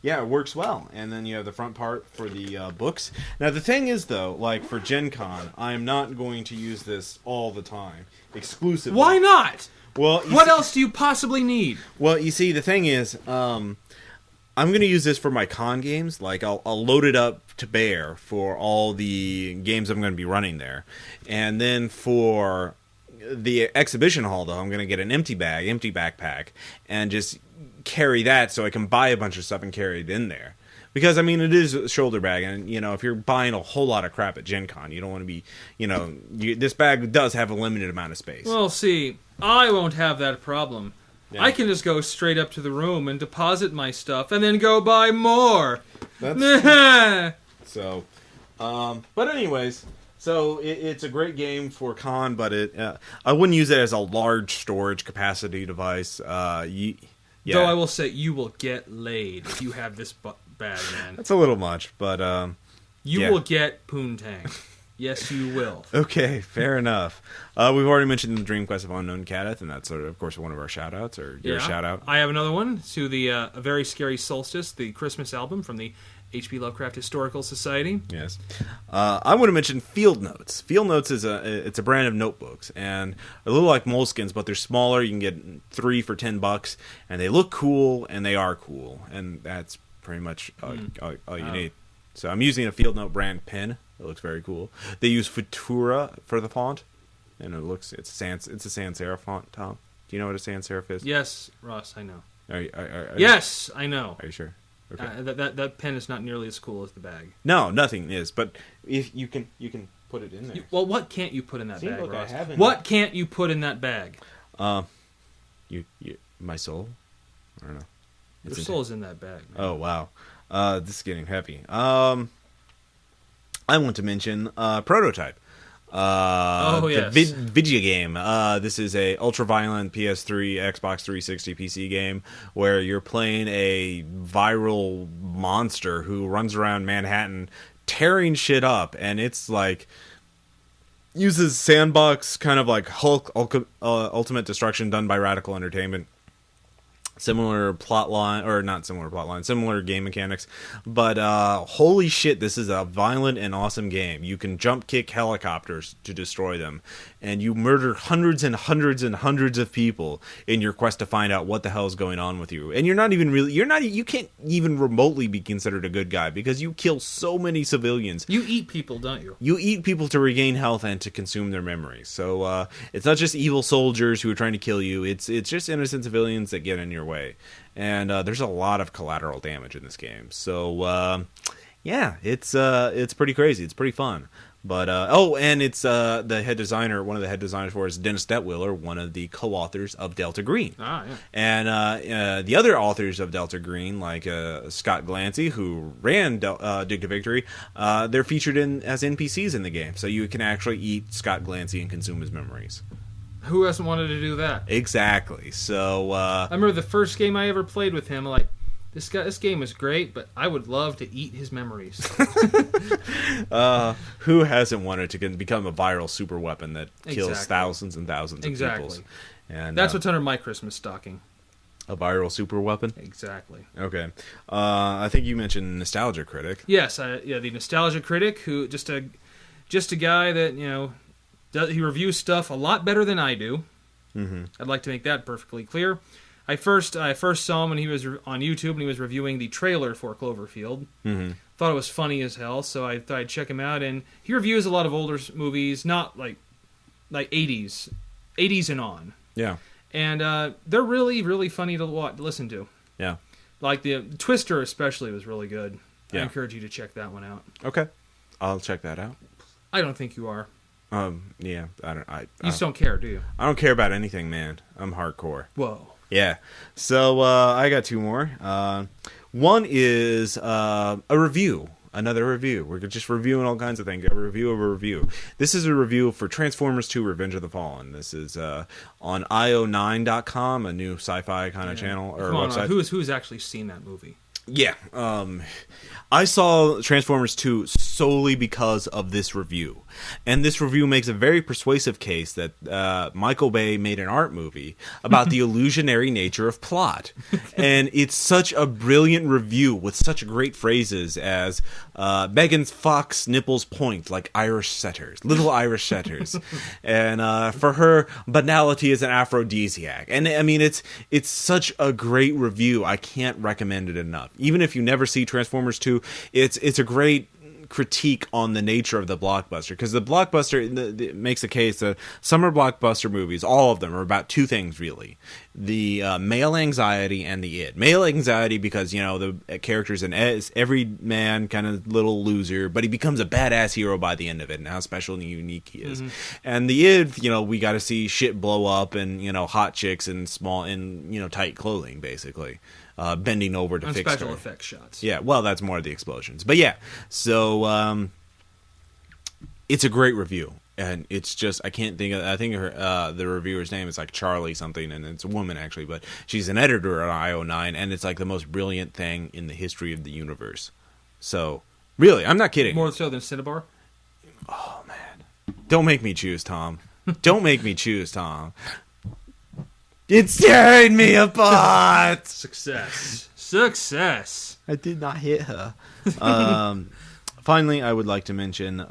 S1: it works well. And then you have the front part for the books. Now, the thing is, though, for Gen Con, I am not going to use this all the time, exclusively.
S2: Why not?
S1: Well,
S2: what else do you possibly need?
S1: Well, you see, the thing is, I'm going to use this for my con games. I'll load it up to bear for all the games I'm going to be running there. And then for the exhibition hall, though, I'm going to get an empty backpack, and just carry that so I can buy a bunch of stuff and carry it in there. Because, it is a shoulder bag, and, if you're buying a whole lot of crap at Gen Con, you don't want to be, this bag does have a limited amount of space.
S2: Well, see, I won't have that problem. Yeah. I can just go straight up to the room and deposit my stuff, and then go buy more.
S1: That's so, but anyways... So it's a great game for con, but I wouldn't use it as a large storage capacity device. Yeah.
S2: Though I will say, you will get laid if you have this bag, man.
S1: That's a little much, but
S2: you will get poontang. Yes, you will.
S1: Okay, fair enough. We've already mentioned the Dream-Quest of Unknown Kadath, and that's of course one of our shout-outs, or your shout-out.
S2: I have another one to the A Very Scary Solstice, the Christmas album from the H.P. Lovecraft Historical Society.
S1: Yes. I want to mention Field Notes. Field Notes is a brand of notebooks, and a little like Moleskines, but they're smaller. You can get 3 for $10, and they look cool, and they are cool, and that's pretty much all you need. So I'm using a Field Note brand pen. It looks very cool. They use Futura for the font, and it's a sans serif font. Tom, do you know what a sans serif is?
S2: Yes, Ross, I know.
S1: Are
S2: yes, I know.
S1: Are you sure? Okay.
S2: That pen is not nearly as cool as the bag.
S1: No, nothing is. But if you can put it in there.
S2: Well, what can't you put in that
S1: See,
S2: bag,
S1: look, I
S2: Ross?
S1: have it.
S2: What can't you put in that bag?
S1: My soul. I don't know.
S2: Your soul's in that bag. Man.
S1: Oh wow, this is getting heavy. I want to mention Prototype.
S2: Yes.
S1: The video game. This is a ultra-violent PS3, Xbox 360, PC game where you're playing a viral monster who runs around Manhattan tearing shit up, and it's like uses sandbox kind of like Hulk Ultimate Destruction done by Radical Entertainment. Similar plot line, or not similar plot line, similar game mechanics, but holy shit, this is a violent and awesome game. You can jump kick helicopters to destroy them, and you murder hundreds and hundreds and hundreds of people in your quest to find out what the hell is going on with you. And you can't even remotely be considered a good guy because you kill so many civilians.
S2: You eat people, don't you?
S1: You eat people to regain health and to consume their memories. So it's not just evil soldiers who are trying to kill you. It's just innocent civilians that get in your way. And there's a lot of collateral damage in this game. So yeah, it's pretty crazy. It's pretty fun. But and it's the head designer. One of the head designers for it is Dennis Detwiller, one of the co-authors of Delta Green.
S2: Ah, yeah.
S1: And the other authors of Delta Green, like Scott Glancy, who ran Dig to Victory, they're featured as NPCs in the game, so you can actually eat Scott Glancy and consume his memories.
S2: Who hasn't wanted to do that?
S1: Exactly. So
S2: I remember the first game I ever played with him. Like, this game is great, but I would love to eat his memories.
S1: Who hasn't wanted to become a viral super weapon that kills
S2: Exactly.
S1: thousands and thousands of
S2: Exactly.
S1: people? And
S2: That's what's under my Christmas stocking.
S1: a viral super weapon.
S2: Exactly.
S1: Okay. I think you mentioned Nostalgia Critic.
S2: Yes, the Nostalgia Critic, who just a guy that he reviews stuff a lot better than I do.
S1: Mm-hmm.
S2: I'd like to make that perfectly clear. I first saw him when he was on YouTube and he was reviewing the trailer for Cloverfield.
S1: Mm-hmm.
S2: Thought it was funny as hell, so I thought I'd check him out. And he reviews a lot of older movies, not like 80s and on.
S1: Yeah.
S2: And they're really, really funny to listen to.
S1: Yeah.
S2: Like the Twister especially was really good.
S1: Yeah.
S2: I encourage you to check that one out.
S1: Okay. I'll check that out.
S2: I don't think you are.
S1: Yeah. I
S2: just don't care, do you?
S1: I don't care about anything, man. I'm hardcore.
S2: Whoa.
S1: Yeah. So I got two more. One is a review. Another review. We're just reviewing all kinds of things. A review of a review. This is a review for Transformers 2 Revenge of the Fallen. This is on io9.com, a new sci-fi kind of channel or website.
S2: Who's actually seen that movie?
S1: Yeah. I saw Transformers 2 solely because of this review. And this review makes a very persuasive case that Michael Bay made an art movie about the illusionary nature of plot. And it's such a brilliant review with such great phrases as Megan's fox nipples point like Irish setters, little Irish setters. And for her, banality is an aphrodisiac. And I mean, it's such a great review. I can't recommend it enough. Even if you never see Transformers 2, it's a great critique on the nature of the blockbuster, because the blockbuster makes a case that summer blockbuster movies, all of them, are about two things really: the male anxiety and the id. Male anxiety because the character's an every man kind of little loser, but he becomes a badass hero by the end of it, and how special and unique he is. Mm-hmm. And the id, we got to see shit blow up and hot chicks in tight clothing, basically. Bending over to fix
S2: special
S1: her.
S2: effects shots.
S1: Yeah, well, that's more of the explosions. But yeah, so it's a great review, and it's just I think the reviewer's name is like Charlie something, and it's a woman actually, but she's an editor at IO9, and it's like the most brilliant thing in the history of the universe. So really, I'm not kidding.
S2: More so than Cinnabar?
S1: Oh man, don't make me choose, Tom. Don't make me choose, Tom. It's tearing me apart.
S2: Success.
S1: I did not hit her. Finally, I would like to mention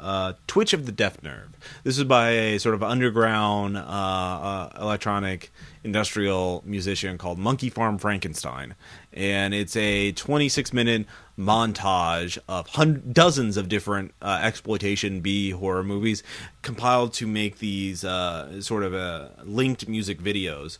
S1: Twitch of the Deaf Nerve. This is by a sort of underground electronic industrial musician called Monkey Farm Frankenstein. And it's a 26-minute montage of dozens of different exploitation B horror movies compiled to make these sort of linked music videos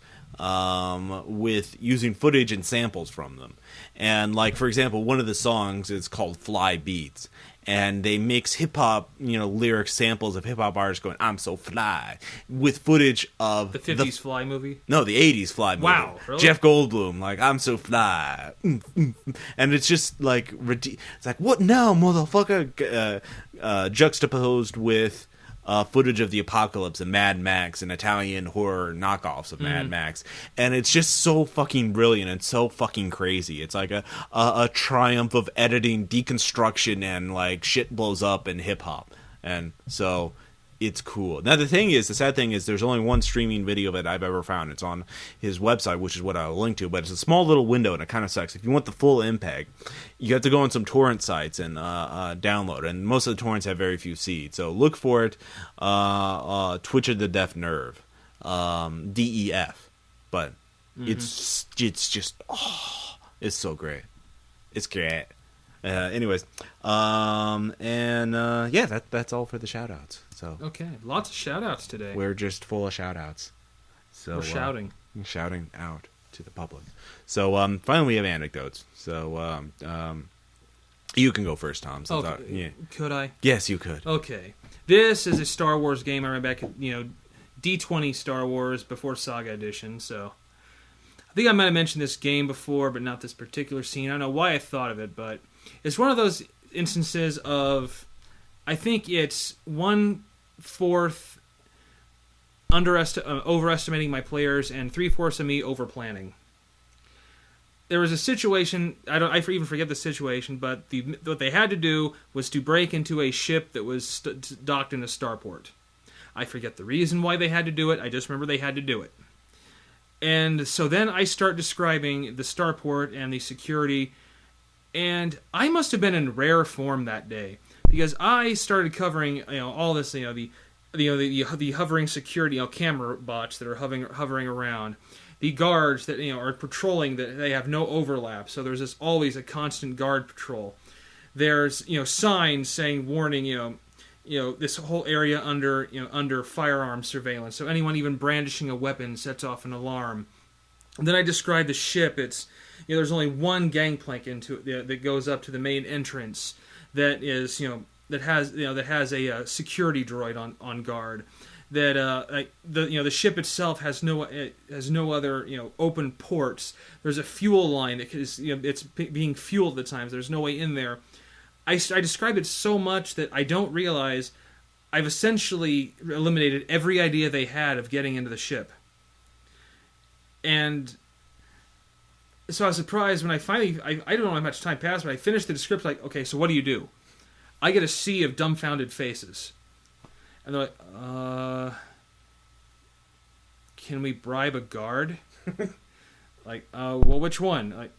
S1: with using footage and samples from them. And like, for example, one of the songs is called Fly Beats. And they mix hip-hop, lyric samples of hip-hop artists going, "I'm so fly," with footage of
S2: the 50s Fly movie?
S1: No, the 80s Fly movie.
S2: Wow, really?
S1: Jeff Goldblum, like, "I'm so fly." And it's just, like, it's like, what now, motherfucker? Juxtaposed with footage of the apocalypse and Mad Max and Italian horror knockoffs of Mad Max. And it's just so fucking brilliant and so fucking crazy. It's like a triumph of editing, deconstruction, and like shit blows up in hip hop. And so it's cool. Now the sad thing is there's only one streaming video that I've ever found. It's on his website, which is what I'll link to, but it's a small little window and it kind of sucks. If you want the full impact, you have to go on some torrent sites and download, and most of the torrents have very few seeds. So look for it, Twitch of the Deaf Nerve, DEF. But it's just, it's so great. It's great. Anyways, that's all for the shout-outs. So
S2: okay, lots of shout-outs today.
S1: We're just full of shout-outs. So
S2: we're shouting.
S1: Shouting out to the public. So finally we have anecdotes. So you can go first, Tom.
S2: Okay. Could I?
S1: Yes, you could.
S2: Okay. This is a Star Wars game I remember back at, D20 Star Wars before Saga Edition, so I think I might have mentioned this game before, but not this particular scene. I don't know why I thought of it, but it's one of those instances of, I think it's 1/4 overestimating my players and 3/4 of me over-planning. There was a situation, I even forget the situation, but what they had to do was to break into a ship that was docked in a starport. I forget the reason why they had to do it, I just remember they had to do it. And so then I start describing the starport and the security, and I must have been in rare form that day, because I started covering all this, the hovering security, camera bots that are hovering around, the guards that are patrolling, that they have no overlap, so there's always a constant guard patrol. There's signs saying warning, this whole area under firearm surveillance, so anyone even brandishing a weapon sets off an alarm. And then I describe the ship. It's there's only one gangplank into it that goes up to the main entrance that is that has a security droid on guard. That the ship itself has no other open ports. There's a fuel line that is it's being fueled at times. There's no way in there. I describe it so much that I don't realize I've essentially eliminated every idea they had of getting into the ship. And so I was surprised when I finally, I don't know how much time passed, but I finished the description like, okay, so what do you do? I get a sea of dumbfounded faces. And they're like, can we bribe a guard? Well, which one? Like,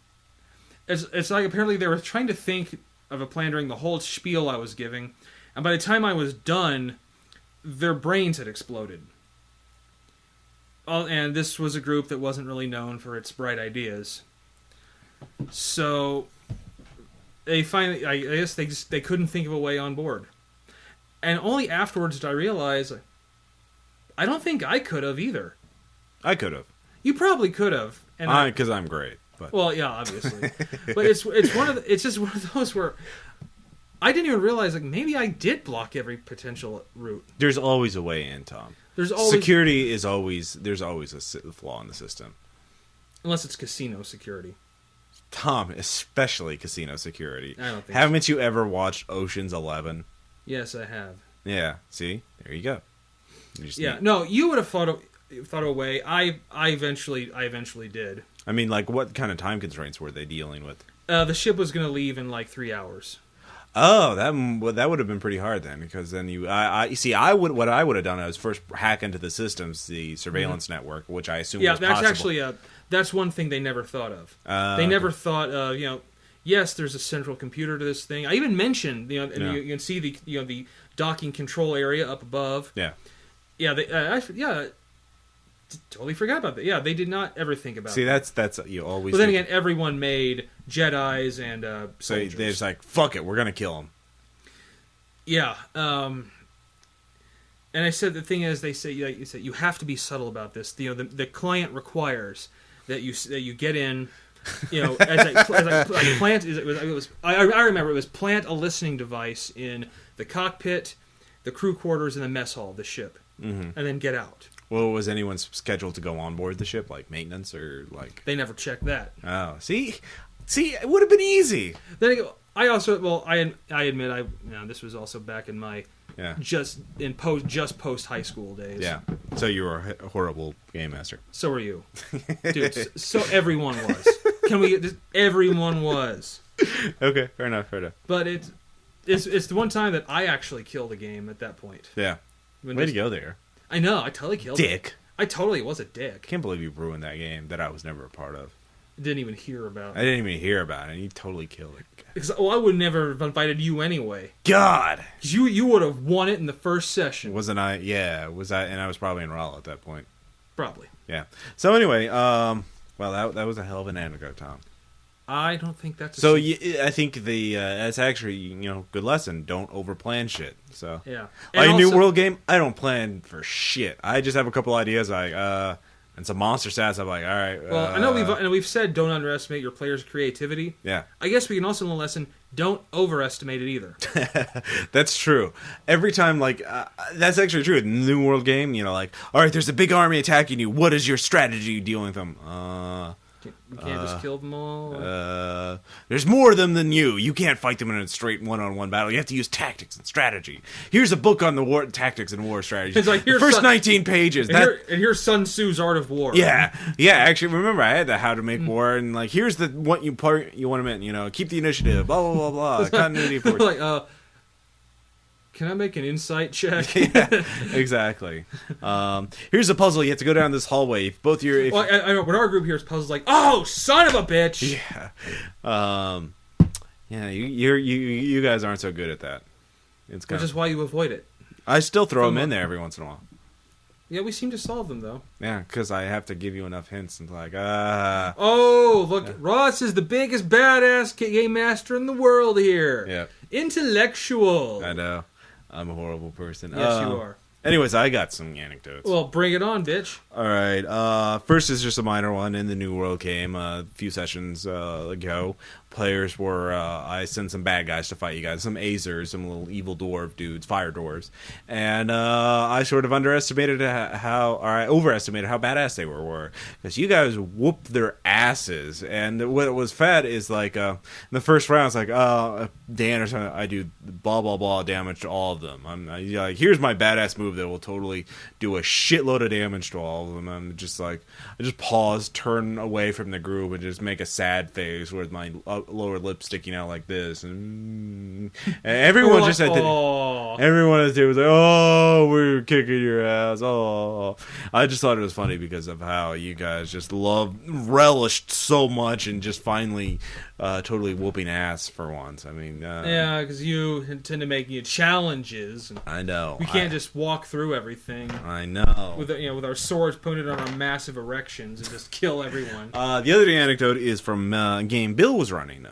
S2: it's like apparently they were trying to think of a plan during the whole spiel I was giving, and by the time I was done, their brains had exploded. And this was a group that wasn't really known for its bright ideas. So they finally, I guess they couldn't think of a way on board. And only afterwards did I realize, I don't think I could have either.
S1: I could have.
S2: You probably could have.
S1: Because I'm great. But.
S2: Well, yeah, obviously. But it's just one of those where I didn't even realize maybe I did block every potential route.
S1: There's always a way in, Tom.
S2: There's always
S1: security is always there's always a flaw in the system.
S2: Unless it's casino security.
S1: Tom, especially casino security.
S2: I don't think
S1: Haven't you ever watched Ocean's 11?
S2: Yes, I have.
S1: Yeah, see? There you go.
S2: No, you would have thought of a way. I eventually did.
S1: I mean, what kind of time constraints were they dealing with?
S2: The ship was going to leave in 3 hours.
S1: Oh, that would have been pretty hard then, because then what I would have done is first hack into the systems, the surveillance network, which I assume was
S2: that's
S1: possible.
S2: Actually that's one thing they never thought of. They never thought yes, there's a central computer to this thing. I even mentioned you can see the docking control area up above.
S1: Yeah.
S2: Yeah, totally forgot about that. Yeah, they did not ever think about.
S1: See,
S2: that.
S1: that's you always.
S2: But then again, everyone made Jedis and
S1: so
S2: soldiers.
S1: they're just like, fuck it, we're gonna kill them.
S2: Yeah. And I said the thing is, they say you have to be subtle about this. The client requires that you get in. As I plant. I remember it was plant a listening device in the cockpit, the crew quarters, and the mess hall of the ship, and then get out.
S1: Well, was anyone scheduled to go on board the ship, like maintenance or like?
S2: They never checked that.
S1: Oh, see, it would have been easy.
S2: Then I also, I admit, this was also back in my just post high school days.
S1: Yeah. So you were a horrible game master.
S2: So were you, dude. So everyone was. Can we? Everyone was.
S1: Okay, fair enough.
S2: But it's the one time that I actually killed a game at that point.
S1: Yeah. Way to go there.
S2: I know. I totally killed
S1: Dick.
S2: it. I totally was a dick.
S1: Can't believe you ruined that game that I was never a part of.
S2: Didn't even hear about it.
S1: I didn't even hear about it, and you totally killed it.
S2: Because, I would never have invited you anyway.
S1: God!
S2: Because you would have won it in the first session.
S1: Wasn't I? Yeah, was I? And I was probably in Raleigh at that point.
S2: Probably.
S1: Yeah. So anyway, well, that was a hell of an anecdote, Tom.
S2: I don't think that's
S1: I think that's actually, good lesson. Don't overplan shit. So
S2: yeah.
S1: Like a New World game, I don't plan for shit. I just have a couple ideas, like and some monster stats. I'm like, all right.
S2: Well, I know we've said don't underestimate your player's creativity.
S1: Yeah.
S2: I guess we can also learn a lesson. Don't overestimate it either.
S1: That's true. Every time, that's actually true. In the New World game, like, all right, there's a big army attacking you. What is your strategy dealing with them?
S2: You can't just kill them all.
S1: There's more of them than you. You can't fight them in a straight one-on-one battle. You have to use tactics and strategy. Here's a book on the war tactics and war strategy.
S2: It's like,
S1: the first 19 pages.
S2: And here's Sun Tzu's Art of War.
S1: Yeah. Actually, remember I had the How to Make War, and here's the what you want to keep the initiative. Blah blah blah blah. Continuity.
S2: Like, can I make an insight check?
S1: Yeah, exactly. Here's a puzzle. You have to go down this hallway.
S2: I know. When our group hears puzzles, like, oh, son of a bitch.
S1: Yeah. Yeah. You guys aren't so good at that.
S2: Which is why you avoid it.
S1: I still throw them in there every once in a while.
S2: Yeah, we seem to solve them though.
S1: Yeah, because I have to give you enough hints and
S2: Oh, look, Ross is the biggest badass game master in the world here.
S1: Yeah.
S2: Intellectual.
S1: I know. I'm a horrible person.
S2: Yes, you are.
S1: Anyways, I got some anecdotes.
S2: Well, bring it on, bitch.
S1: All right. First is just a minor one. In the New World game, a few sessions ago, players were... I sent some bad guys to fight you guys. Some Azers, some little evil dwarf dudes, fire dwarves. And I sort of overestimated how badass they were. Because you guys whooped their asses. And what was fed is in the first round, it's like, Dan or something, I do blah, blah, blah damage to all of them. I'm like, here's my badass move that will totally do a shitload of damage to all of them. I'm just like, I just pause, turn away from the group, and just make a sad face with my lower lip sticking out like this, and everyone just said, everyone was like, "Oh, we're kicking your ass." Oh, I just thought it was funny because of how you guys just relished so much, and just finally totally whooping ass for once. I mean,
S2: yeah, because you tend to make challenges.
S1: I know
S2: we can't just walk through everything.
S1: I know
S2: with our swords pointed on our massive erections and just kill everyone.
S1: The other anecdote is from a game Bill was running,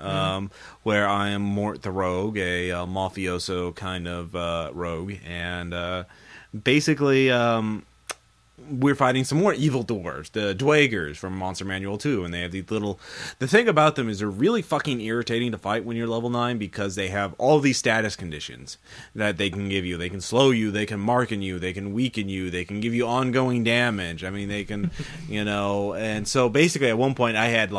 S1: where I am Mort the Rogue, a mafioso kind of rogue, and basically we're fighting some more evil dwarves, the Dwagers from Monster Manual 2, and they have these little... The thing about them is they're really fucking irritating to fight when you're level 9 because they have all these status conditions that they can give you. They can slow you, they can marken you, they can weaken you, they can give you ongoing damage. I mean, they can, and so basically at one point I had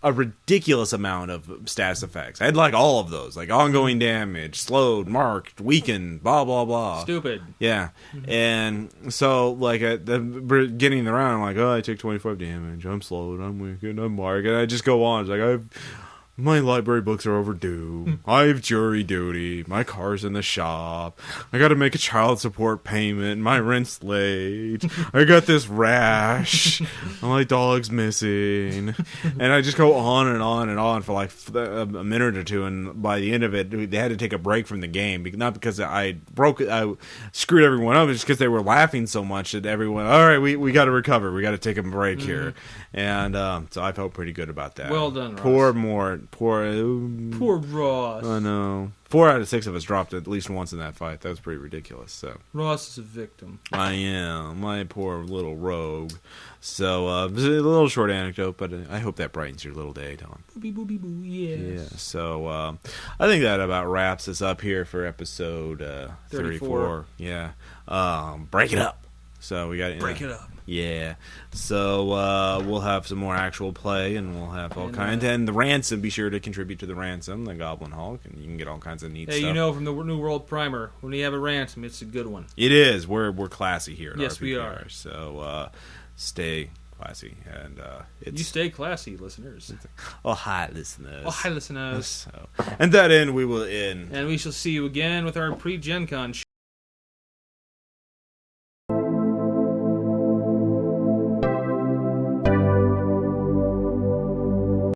S1: a ridiculous amount of status effects. I had all of those, ongoing damage, slowed, marked, weakened, blah blah blah.
S2: Stupid.
S1: Yeah, and so at the beginning of the round, I'm like, oh, I take 25 damage. I'm slowed. I'm weakened. I'm marked. And I just go on. It's like My library books are overdue. I have jury duty. My car's in the shop. I gotta make a child support payment. My rent's late. I got this rash. My dog's missing. And I just go on and on and on for like a minute or two, and by the end of it, they had to take a break from the game. Not because I screwed everyone up, it's just because they were laughing so much that everyone, all right, we gotta recover. We gotta take a break here. And so I felt pretty good about that.
S2: Well done, Ross.
S1: Poor
S2: Ross.
S1: I know. 4 out of 6 of us dropped at least once in that fight. That was pretty ridiculous. So
S2: Ross is a victim.
S1: I am. My poor little rogue. So it was a little short anecdote, but I hope that brightens your little day, Tom.
S2: Boopy boopy boo. Yes.
S1: Yeah. So I think that about wraps us up here for episode 34. Yeah. Break it up. So we got
S2: break it up.
S1: Yeah. So we'll have some more actual play, and we'll have all kinds. And the ransom, be sure to contribute to the ransom, the Goblin Hulk, and you can get all kinds of neat stuff.
S2: Hey, you know from the New World Primer, when you have a ransom, it's a good one.
S1: It is. We're classy here at
S2: yes,
S1: RPPR.
S2: We are.
S1: So stay classy. And
S2: you stay classy, listeners.
S1: Oh, hi, listeners.
S2: Oh, hi, listeners.
S1: So, and that end, we will end.
S2: And we shall see you again with our pre-Gen Con